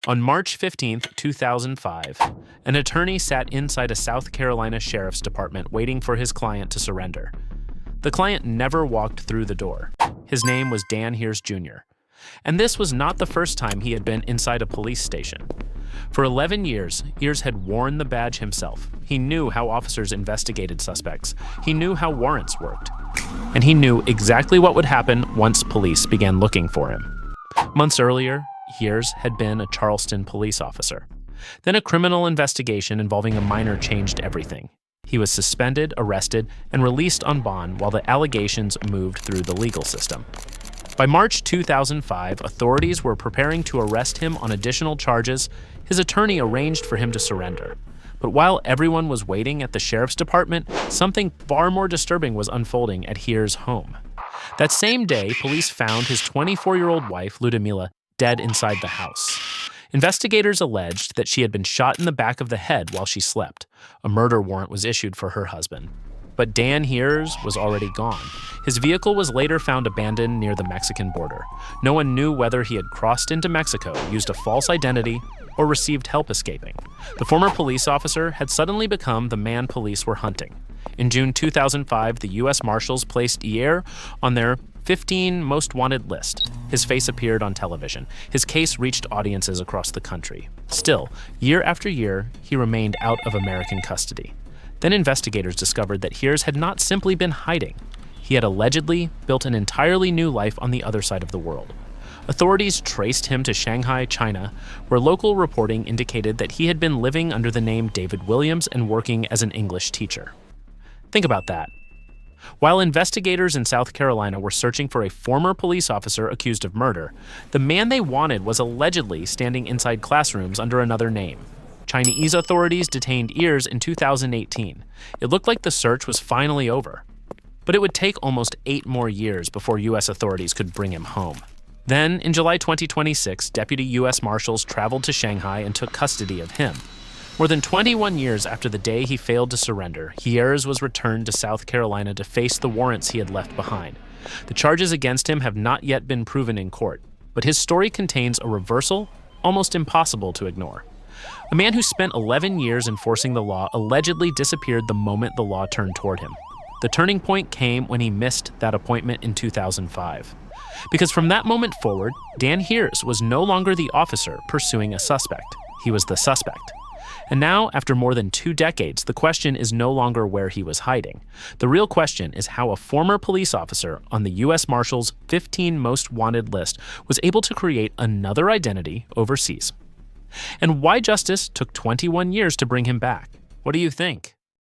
On March 15, 2005, an attorney sat inside a South Carolina Sheriff's Department waiting for his client to surrender. The client never walked through the door. His name was Dan Hiers Jr., and this was not the first time he had been inside a police station. For 11 years, Hiers had worn the badge himself. He knew how officers investigated suspects. He knew how warrants worked. And he knew exactly what would happen once police began looking for him. Months earlier, Hiers had been a Charleston police officer. Then a criminal investigation involving a minor changed everything. He was suspended, arrested, and released on bond while the allegations moved through the legal system. By March 2005, authorities were preparing to arrest him on additional charges. His attorney arranged for him to surrender. But while everyone was waiting at the sheriff's department, something far more disturbing was unfolding at Hiers' home. That same day, police found his 24-year-old wife, Ludimila, dead inside the house. Investigators alleged that she had been shot in the back of the head while she slept. A murder warrant was issued for her husband. But Dan Hiers was already gone. His vehicle was later found abandoned near the Mexican border. No one knew whether he had crossed into Mexico, used a false identity, or received help escaping. The former police officer had suddenly become the man police were hunting. In June 2005, the U.S. Marshals placed Hiers on their 15 most wanted list. His face appeared on television. His case reached audiences across the country. Still, year after year, he remained out of American custody. Then investigators discovered that Hiers had not simply been hiding. He had allegedly built an entirely new life on the other side of the world. Authorities traced him to Shanghai, China, where local reporting indicated that he had been living under the name David Williams and working as an English teacher. Think about that. While investigators in South Carolina were searching for a former police officer accused of murder, the man they wanted was allegedly standing inside classrooms under another name. Chinese authorities detained Hiers in 2018. It looked like the search was finally over. But it would take almost 8 more years before U.S. authorities could bring him home. Then, in July 2026, Deputy U.S. Marshals traveled to Shanghai and took custody of him. More than 21 years after the day he failed to surrender, Hiers was returned to South Carolina to face the warrants he had left behind. The charges against him have not yet been proven in court, but his story contains a reversal almost impossible to ignore. A man who spent 11 years enforcing the law allegedly disappeared the moment the law turned toward him. The turning point came when he missed that appointment in 2005. Because from that moment forward, Dan Hiers was no longer the officer pursuing a suspect. He was the suspect. And now, after more than 2 decades, the question is no longer where he was hiding. The real question is how a former police officer on the U.S. Marshals' 15 most wanted list was able to create another identity overseas. And why justice took 21 years to bring him back. What do you think?